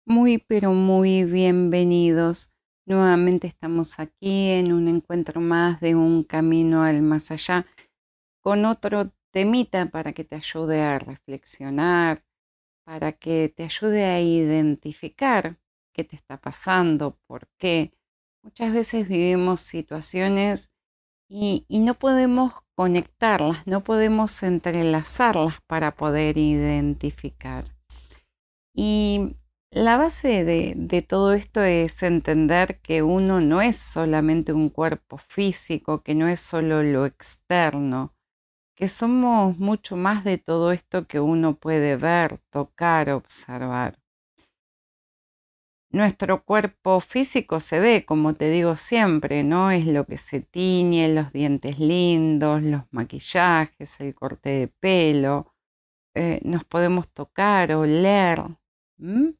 Muy, pero muy bienvenidos. Nuevamente estamos aquí en un encuentro más de un camino al más allá con otro temita para que te ayude a reflexionar, para que te ayude a identificar qué te está pasando, por qué. Muchas veces vivimos situaciones y no podemos conectarlas, no podemos entrelazarlas para poder identificar. Y la base de todo esto es entender que uno no es solamente un cuerpo físico, que no es solo lo externo, que somos mucho más de todo esto que uno puede ver, tocar, observar. Nuestro cuerpo físico se ve, como te digo siempre, ¿no? Es lo que se tiñe, los dientes lindos, los maquillajes, el corte de pelo. Nos podemos tocar, oler. ¿M?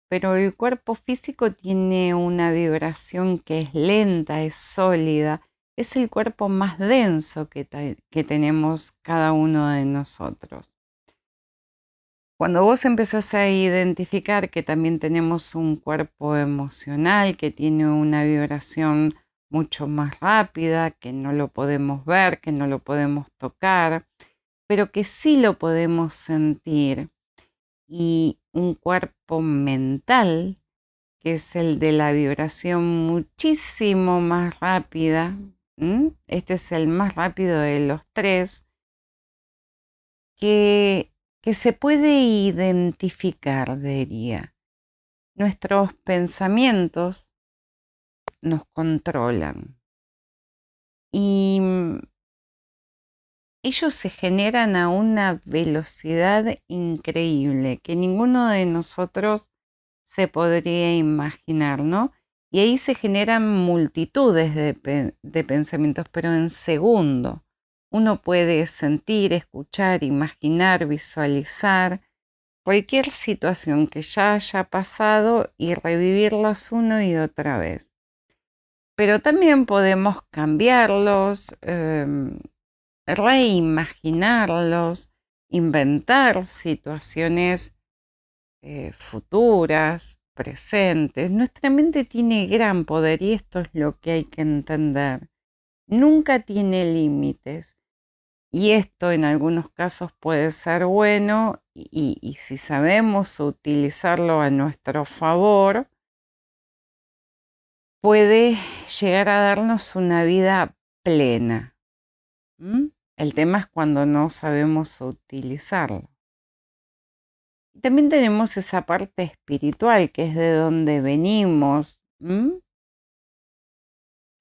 Pero el cuerpo físico tiene una vibración que es lenta, es sólida, es el cuerpo más denso que tenemos cada uno de nosotros. Cuando vos empezás a identificar que también tenemos un cuerpo emocional que tiene una vibración mucho más rápida, que no lo podemos ver, que no lo podemos tocar, pero que sí lo podemos sentir, y un cuerpo mental que es el de la vibración muchísimo más rápida. Este es el más rápido de los tres, que, que se puede identificar, diría. Nuestros pensamientos nos controlan y ellos se generan a una velocidad increíble que ninguno de nosotros se podría imaginar, ¿no? Y ahí se generan multitudes de pensamientos, pero en segundo. Uno puede sentir, escuchar, imaginar, visualizar cualquier situación que ya haya pasado y revivirlos una y otra vez. Pero también podemos cambiarlos, reimaginarlos, inventar situaciones futuras, presentes. Nuestra mente tiene gran poder y esto es lo que hay que entender. Nunca tiene límites y esto en algunos casos puede ser bueno y si sabemos utilizarlo a nuestro favor, puede llegar a darnos una vida plena. ¿Mm? El tema es cuando no sabemos utilizarlo. También tenemos esa parte espiritual, que es de donde venimos,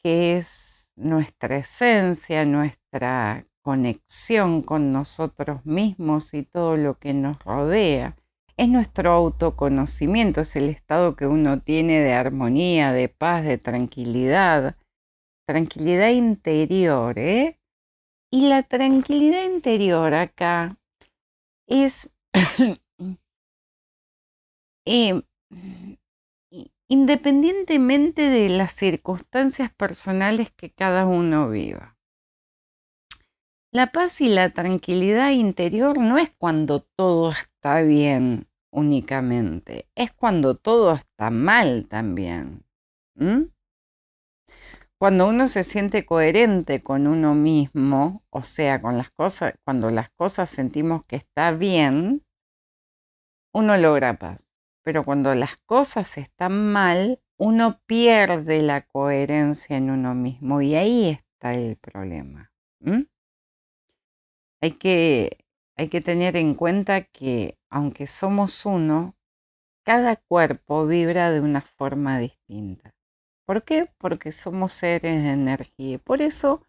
que es nuestra esencia, nuestra conexión con nosotros mismos y todo lo que nos rodea. Es nuestro autoconocimiento, es el estado que uno tiene de armonía, de paz, de tranquilidad, tranquilidad interior, ¿eh? Y la tranquilidad interior acá es eh, independientemente de las circunstancias personales que cada uno viva. La paz y la tranquilidad interior no es cuando todo está bien únicamente, es cuando todo está mal también. ¿Mm? Cuando uno se siente coherente con uno mismo, o sea, con las cosas, cuando las cosas sentimos que está bien, uno logra paz. Pero cuando las cosas están mal, uno pierde la coherencia en uno mismo y ahí está el problema. ¿Mm? Hay que, hay que tener en cuenta que aunque somos uno, cada cuerpo vibra de una forma distinta. ¿Por qué? Porque somos seres de energía y por eso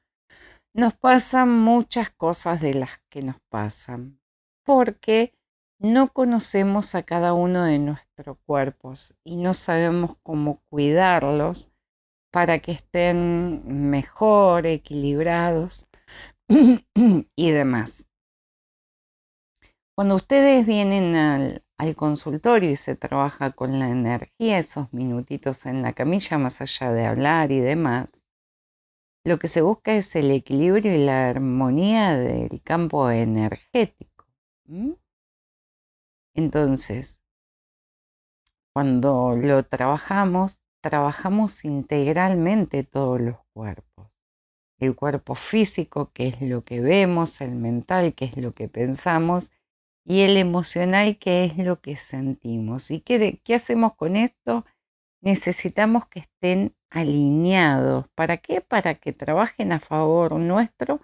nos pasan muchas cosas de las que nos pasan. Porque no conocemos a cada uno de nuestros cuerpos y no sabemos cómo cuidarlos para que estén mejor, equilibrados y demás. Cuando ustedes vienen al consultorio y se trabaja con la energía, esos minutitos en la camilla, más allá de hablar y demás, lo que se busca es el equilibrio y la armonía del campo energético. ¿Mm? Entonces, Cuando lo trabajamos, trabajamos integralmente todos los cuerpos. El cuerpo físico, que es lo que vemos, el mental, que es lo que pensamos, y el emocional, que es lo que sentimos. ¿Y qué hacemos con esto? Necesitamos que estén alineados. ¿Para qué? Para que trabajen a favor nuestro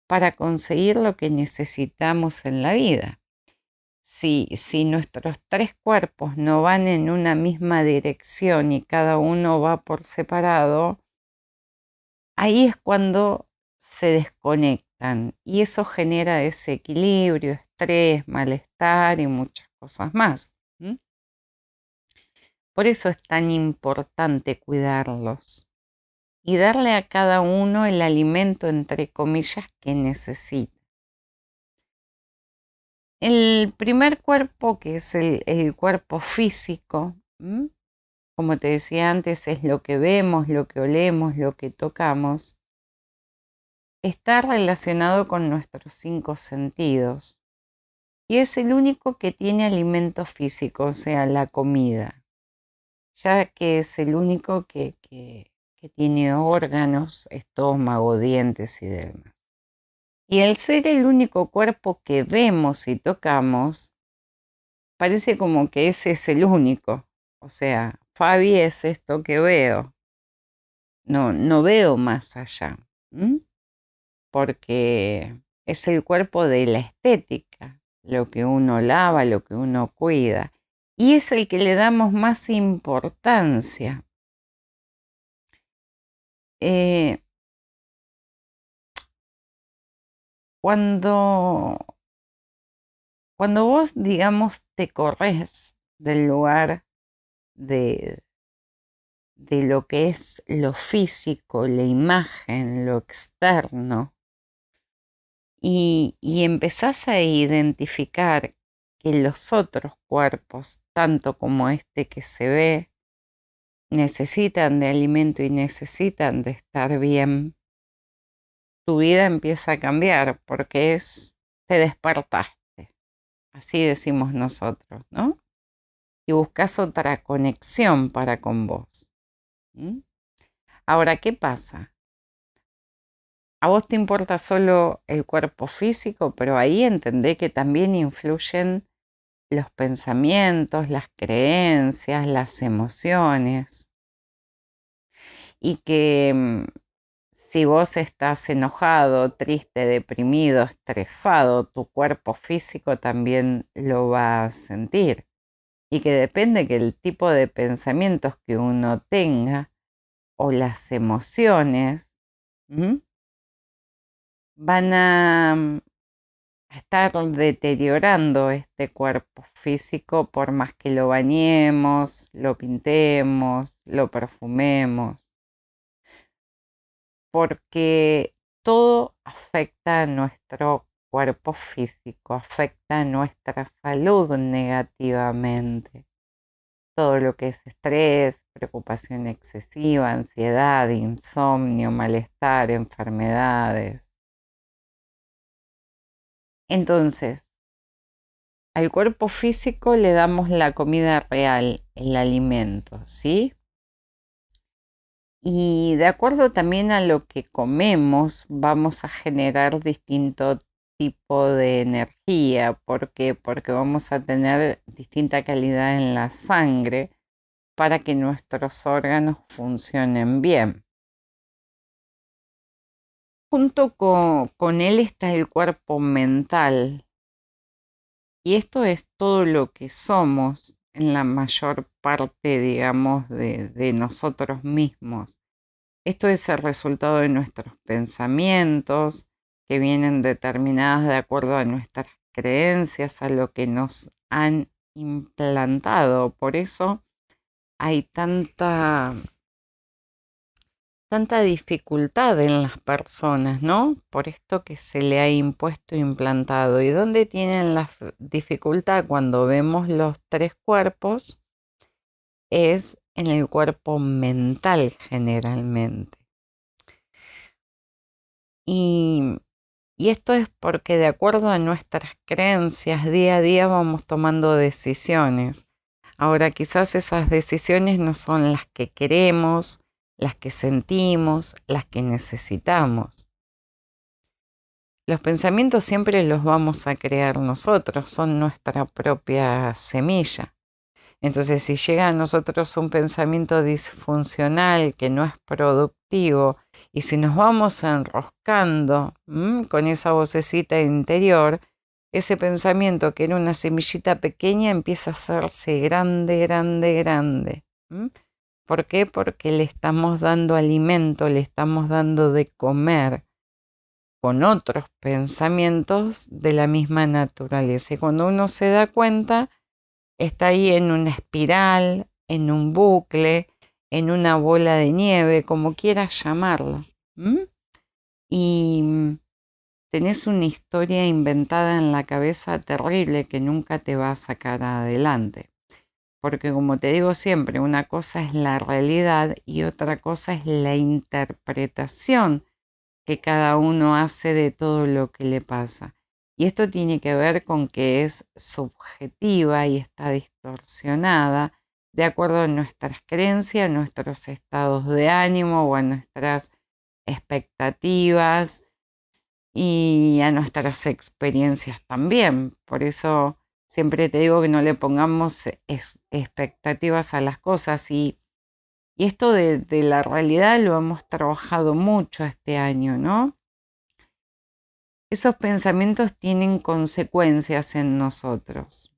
para conseguir lo que necesitamos en la vida. Si nuestros tres cuerpos no van en una misma dirección y cada uno va por separado, ahí es cuando se desconectan y eso genera desequilibrio, estrés, malestar y muchas cosas más. Por eso es tan importante cuidarlos y darle a cada uno el alimento, entre comillas, que necesita. El primer cuerpo, que es el cuerpo físico, como te decía antes, es lo que vemos, lo que olemos, lo que tocamos, está relacionado con nuestros 5 sentidos y es el único que tiene alimento físico, o sea, la comida, ya que es el único que tiene órganos, estómago, dientes y demás. Y al ser el único cuerpo que vemos y tocamos, parece como que ese es el único. O sea, Fabi es esto que veo. No veo más allá. Porque es el cuerpo de la estética, lo que uno lava, lo que uno cuida. Y es el que le damos más importancia. Eh, cuando, cuando vos, digamos, te corres del lugar de lo que es lo físico, la imagen, lo externo, y empezás a identificar que los otros cuerpos, tanto como este que se ve, necesitan de alimento y necesitan de estar bien, tu vida empieza a cambiar porque te despertaste, así decimos nosotros, ¿no? Y buscas otra conexión para con vos. Ahora, ¿qué pasa? A vos te importa solo el cuerpo físico, pero ahí entendé que también influyen los pensamientos, las creencias, las emociones. Y que si vos estás enojado, triste, deprimido, estresado, tu cuerpo físico también lo va a sentir. Y que depende que el tipo de pensamientos que uno tenga o las emociones van a estar deteriorando este cuerpo físico por más que lo bañemos, lo pintemos, lo perfumemos, porque todo afecta a nuestro cuerpo físico, afecta a nuestra salud negativamente. Todo lo que es estrés, preocupación excesiva, ansiedad, insomnio, malestar, enfermedades. Entonces, al cuerpo físico le damos la comida real, el alimento, ¿sí? Y de acuerdo también a lo que comemos, vamos a generar distinto tipo de energía. ¿Por qué? Porque vamos a tener distinta calidad en la sangre para que nuestros órganos funcionen bien. Junto con él está el cuerpo mental. Y esto es todo lo que somos en la mayor parte, digamos, de nosotros mismos. Esto es el resultado de nuestros pensamientos que vienen determinados de acuerdo a nuestras creencias, a lo que nos han implantado. Por eso hay tanta dificultad en las personas, ¿no? Por esto que se le ha impuesto e implantado. ¿Y dónde tienen la dificultad cuando vemos los tres cuerpos? Es en el cuerpo mental generalmente. Y, y esto es porque de acuerdo a nuestras creencias día a día vamos tomando decisiones. Ahora, quizás esas decisiones no son las que queremos, las que sentimos, las que necesitamos. Los pensamientos siempre los vamos a crear nosotros, son nuestra propia semilla. Entonces, si llega a nosotros un pensamiento disfuncional que no es productivo, y si nos vamos enroscando con esa vocecita interior, ese pensamiento que era una semillita pequeña empieza a hacerse grande, grande, grande. ¿Por qué? Porque le estamos dando alimento, le estamos dando de comer con otros pensamientos de la misma naturaleza. Y cuando uno se da cuenta, está ahí en una espiral, en un bucle, en una bola de nieve, como quieras llamarlo. Y tenés una historia inventada en la cabeza terrible que nunca te va a sacar adelante. Porque como te digo siempre, una cosa es la realidad y otra cosa es la interpretación que cada uno hace de todo lo que le pasa. Y esto tiene que ver con que es subjetiva y está distorsionada de acuerdo a nuestras creencias, nuestros estados de ánimo o a nuestras expectativas y a nuestras experiencias también. Por eso siempre te digo que no le pongamos expectativas a las cosas y esto de la realidad lo hemos trabajado mucho este año, ¿no? Esos pensamientos tienen consecuencias en nosotros,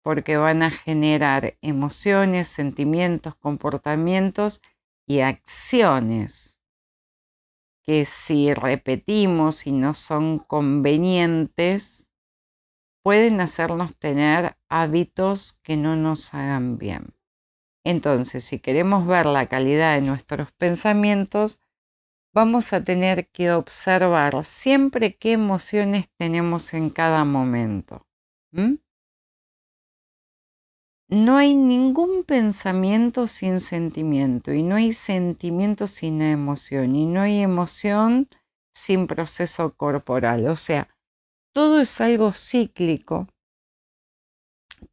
porque van a generar emociones, sentimientos, comportamientos y acciones que si repetimos y no son convenientes, pueden hacernos tener hábitos que no nos hagan bien. Entonces, si queremos ver la calidad de nuestros pensamientos, vamos a tener que observar siempre qué emociones tenemos en cada momento. No hay ningún pensamiento sin sentimiento y no hay sentimiento sin emoción y no hay emoción sin proceso corporal. O sea, todo es algo cíclico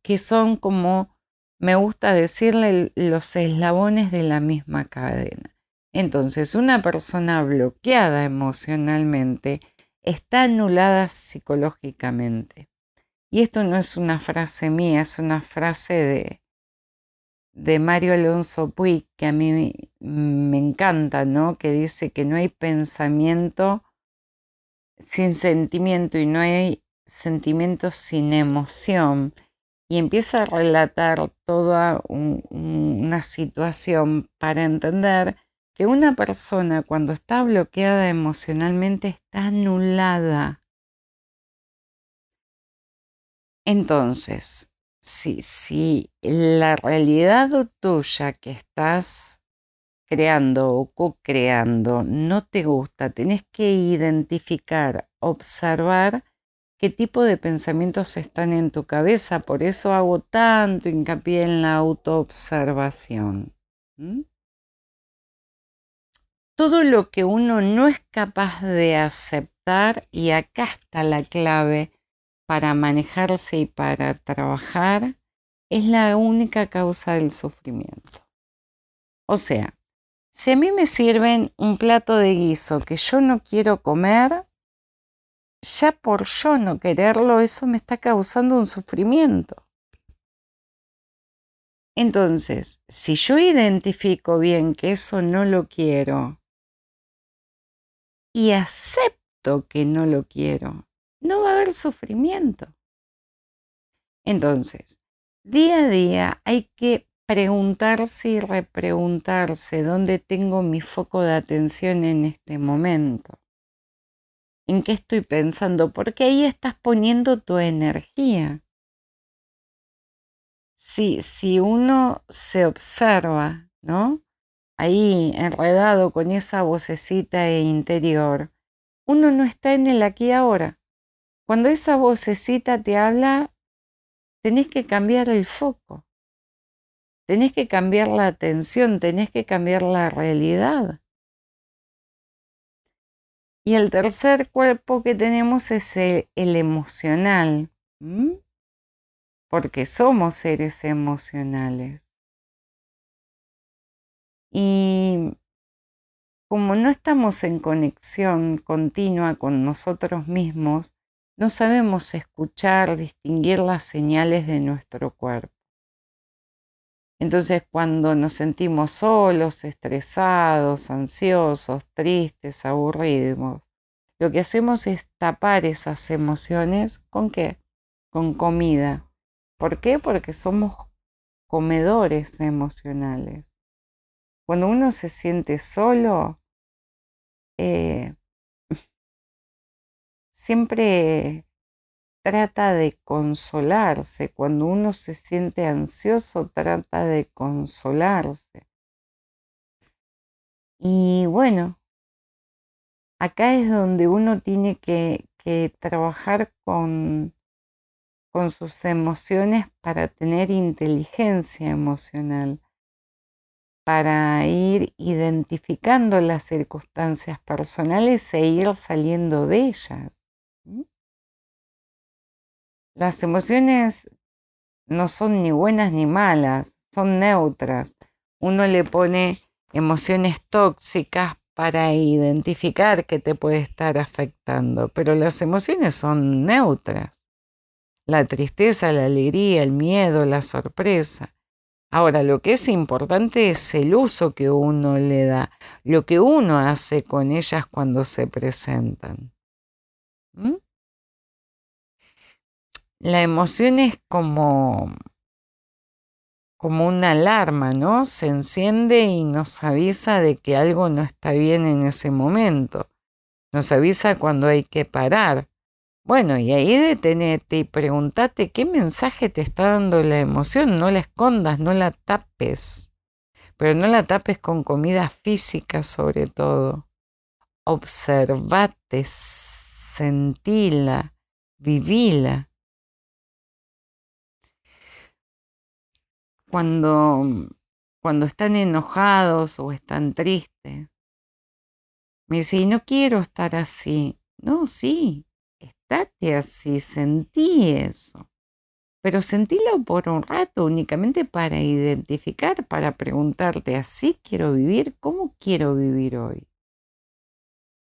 que son como, me gusta decirle, los eslabones de la misma cadena. Entonces, una persona bloqueada emocionalmente está anulada psicológicamente. Y esto no es una frase mía, es una frase de Mario Alonso Puig, que a mí me encanta, ¿no? Que dice que no hay pensamiento sin sentimiento y no hay sentimiento sin emoción. Y empieza a relatar toda una situación para entender que una persona cuando está bloqueada emocionalmente está anulada. Entonces, si la realidad tuya que estás creando o co-creando no te gusta, tenés que identificar, observar qué tipo de pensamientos están en tu cabeza. Por eso hago tanto hincapié en la autoobservación. Todo lo que uno no es capaz de aceptar, y acá está la clave para manejarse y para trabajar, es la única causa del sufrimiento. O sea, si a mí me sirven un plato de guiso que yo no quiero comer, ya por yo no quererlo, eso me está causando un sufrimiento. Entonces, si yo identifico bien que eso no lo quiero y acepto que no lo quiero, no va a haber sufrimiento. Entonces, día a día hay que preguntarse y repreguntarse dónde tengo mi foco de atención en este momento. ¿En qué estoy pensando? Porque ahí estás poniendo tu energía. Si uno se observa, ¿no? Ahí enredado con esa vocecita interior, uno no está en el aquí y ahora. Cuando esa vocecita te habla, tenés que cambiar el foco, tenés que cambiar la atención, tenés que cambiar la realidad. Y el tercer cuerpo que tenemos es el emocional. porque somos seres emocionales. Y como no estamos en conexión continua con nosotros mismos, no sabemos escuchar, distinguir las señales de nuestro cuerpo. Entonces, cuando nos sentimos solos, estresados, ansiosos, tristes, aburridos, lo que hacemos es tapar esas emociones ¿con qué? Con comida. ¿Por qué? Porque somos comedores emocionales. Cuando uno se siente solo, eh, siempre trata de consolarse. Cuando uno se siente ansioso, trata de consolarse. Y bueno, acá es donde uno tiene que trabajar con sus emociones para tener inteligencia emocional, para ir identificando las circunstancias personales e ir saliendo de ellas. Las emociones no son ni buenas ni malas, son neutras. Uno le pone emociones tóxicas para identificar qué te puede estar afectando, pero las emociones son neutras. La tristeza, la alegría, el miedo, la sorpresa. Ahora, lo que es importante es el uso que uno le da, lo que uno hace con ellas cuando se presentan. ¿Mm? La emoción es como una alarma, ¿no? Se enciende y nos avisa de que algo no está bien en ese momento. Nos avisa cuando hay que parar. Bueno, y ahí detenete y pregúntate qué mensaje te está dando la emoción. No la escondas, no la tapes. Pero no la tapes con comida física sobre todo. Observate, sentila, vivila. Cuando están enojados o están tristes, me dice, y no quiero estar así. No, sí, estate así, sentí eso. Pero sentilo por un rato únicamente para identificar, para preguntarte, ¿así quiero vivir? ¿Cómo quiero vivir hoy?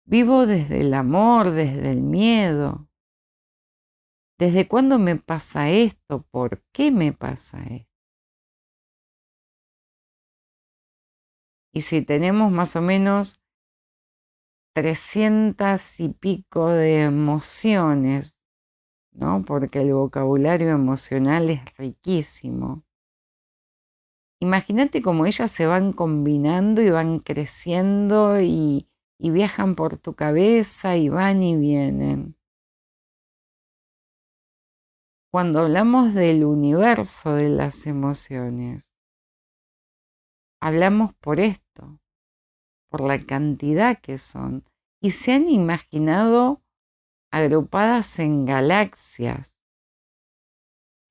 ¿Vivo desde el amor, desde el miedo? ¿Desde cuándo me pasa esto? ¿Por qué me pasa esto? Y si tenemos más o menos 300 y pico de emociones, ¿no? Porque el vocabulario emocional es riquísimo. Imagínate cómo ellas se van combinando y van creciendo y viajan por tu cabeza y van y vienen. Cuando hablamos del universo de las emociones, hablamos por esto, por la cantidad que son. Y se han imaginado agrupadas en galaxias.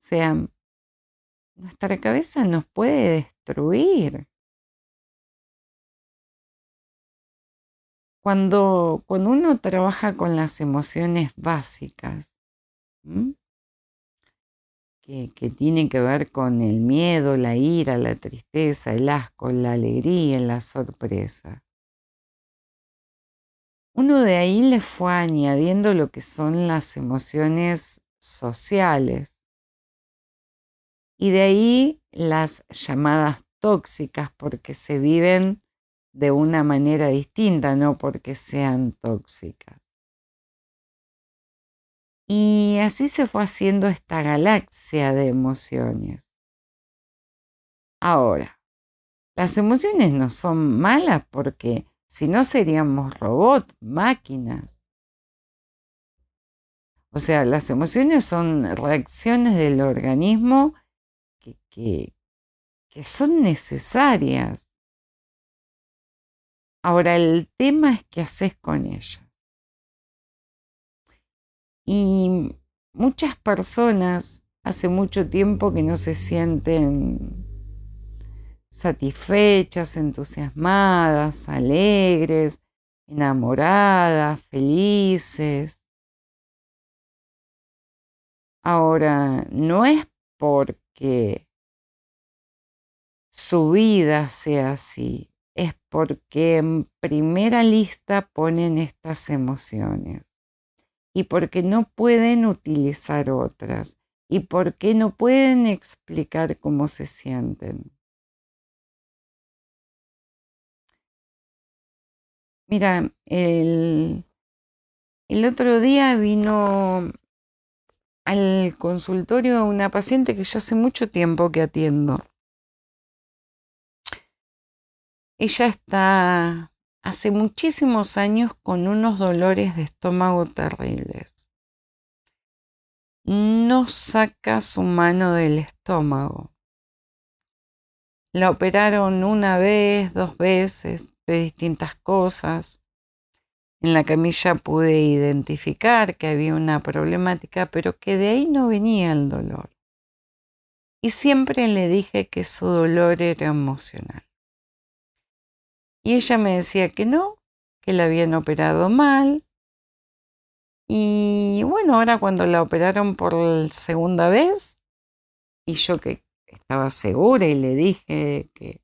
O sea, nuestra cabeza nos puede destruir. Cuando uno trabaja con las emociones básicas, ¿m? que tienen que ver con el miedo, la ira, la tristeza, el asco, la alegría, la sorpresa, uno de ahí le fue añadiendo lo que son las emociones sociales y de ahí las llamadas tóxicas porque se viven de una manera distinta, no porque sean tóxicas. Y así se fue haciendo esta galaxia de emociones. Ahora, las emociones no son malas porque si no seríamos robots, máquinas. O sea, las emociones son reacciones del organismo que, que, que son necesarias. Ahora, el tema es qué haces con ellas. Y muchas personas hace mucho tiempo que no se sienten satisfechas, entusiasmadas, alegres, enamoradas, felices. Ahora, no es porque su vida sea así, es porque en primera lista ponen estas emociones y porque no pueden utilizar otras y porque no pueden explicar cómo se sienten. Mira, el otro día vino al consultorio una paciente que ya hace mucho tiempo que atiendo. Ella está hace muchísimos años con unos dolores de estómago terribles. No saca su mano del estómago. La operaron una vez, dos veces, de distintas cosas. En la camilla pude identificar que había una problemática, pero que de ahí no venía el dolor. Y siempre le dije que su dolor era emocional. Y ella me decía que no, que la habían operado mal. Y bueno, ahora cuando la operaron por segunda vez, y yo que estaba segura y le dije que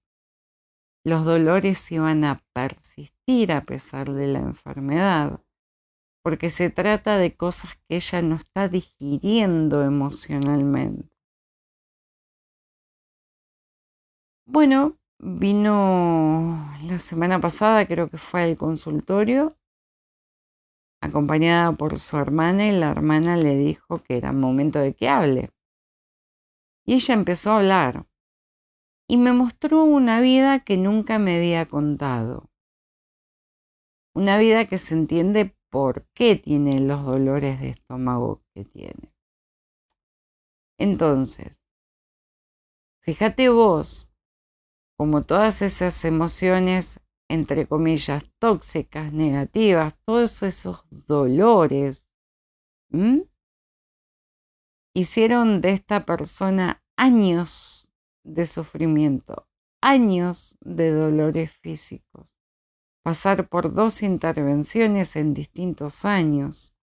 los dolores iban a persistir a pesar de la enfermedad, porque se trata de cosas que ella no está digiriendo emocionalmente. Bueno, vino la semana pasada, creo que fue al consultorio, acompañada por su hermana, y la hermana le dijo que era momento de que hable. Y ella empezó a hablar y me mostró una vida que nunca me había contado. Una vida que se entiende por qué tiene los dolores de estómago que tiene. Entonces, fíjate vos, como todas esas emociones, entre comillas, tóxicas, negativas, todos esos dolores, hicieron de esta persona años de sufrimiento, años de dolores físicos, pasar por 2 intervenciones en distintos años.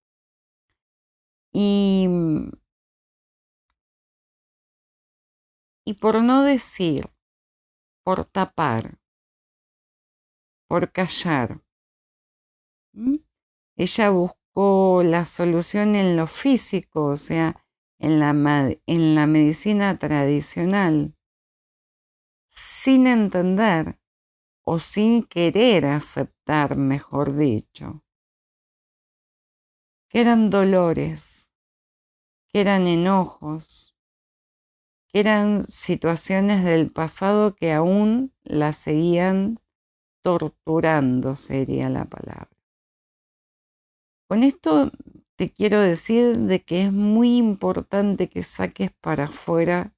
Y por no decir, por tapar, por callar, ella buscó la solución en lo físico, o sea, en la medicina tradicional, sin entender o sin querer aceptar, mejor dicho, que eran dolores, que eran enojos, que eran situaciones del pasado que aún la seguían torturando, sería la palabra. Con esto te quiero decir de que es muy importante que saques para afuera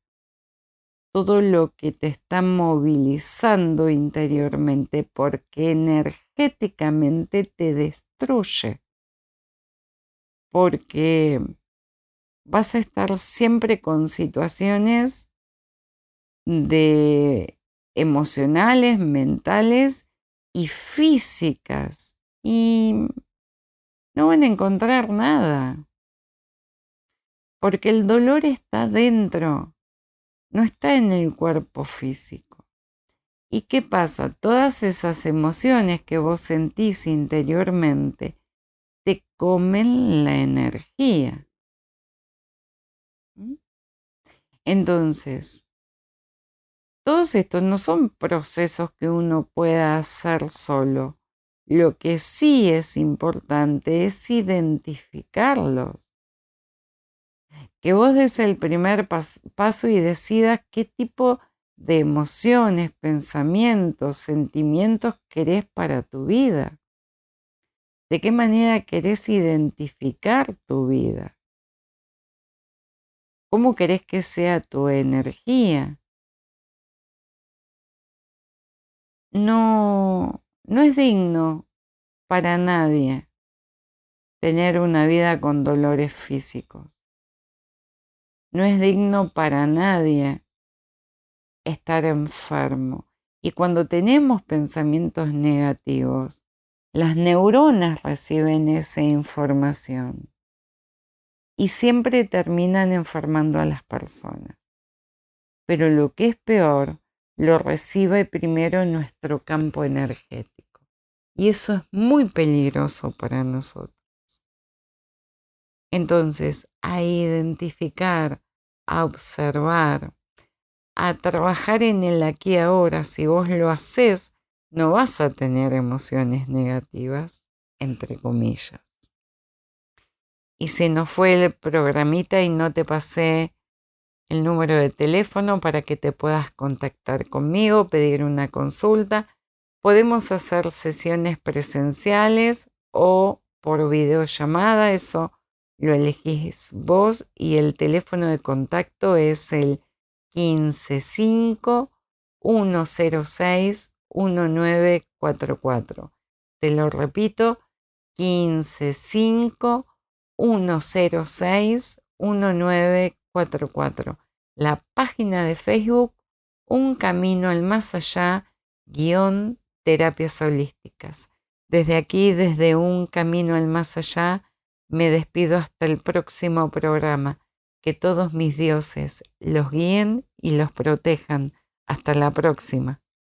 todo lo que te está movilizando interiormente, porque energéticamente te destruye, porque vas a estar siempre con situaciones de emocionales, mentales y físicas, y no van a encontrar nada, porque el dolor está dentro, no está en el cuerpo físico. ¿Y qué pasa? Todas esas emociones que vos sentís interiormente te comen la energía. Entonces, todos estos no son procesos que uno pueda hacer solo. Lo que sí es importante es identificarlos. Que vos des el primer paso y decidas qué tipo de emociones, pensamientos, sentimientos querés para tu vida. ¿De qué manera querés identificar tu vida? ¿Cómo querés que sea tu energía? No, no es digno para nadie tener una vida con dolores físicos. No es digno para nadie estar enfermo. Y cuando tenemos pensamientos negativos, las neuronas reciben esa información y siempre terminan enfermando a las personas. pero lo que es peor, lo recibe primero en nuestro campo energético. Y eso es muy peligroso para nosotros. Entonces, a identificar, a observar, a trabajar en el aquí y ahora. Si vos lo haces, no vas a tener emociones negativas, entre comillas. Y se nos fue el programita y no te pasé el número de teléfono para que te puedas contactar conmigo, pedir una consulta. Podemos hacer sesiones presenciales o por videollamada, eso lo elegís vos, y el teléfono de contacto es el 155-106-1944. Te lo repito, 155-106-1944. La página de Facebook, Un Camino al Más Allá, guión terapias holísticas. Desde aquí, desde Un Camino al Más Allá, me despido hasta el próximo programa. Que todos mis dioses los guíen y los protejan. Hasta la próxima.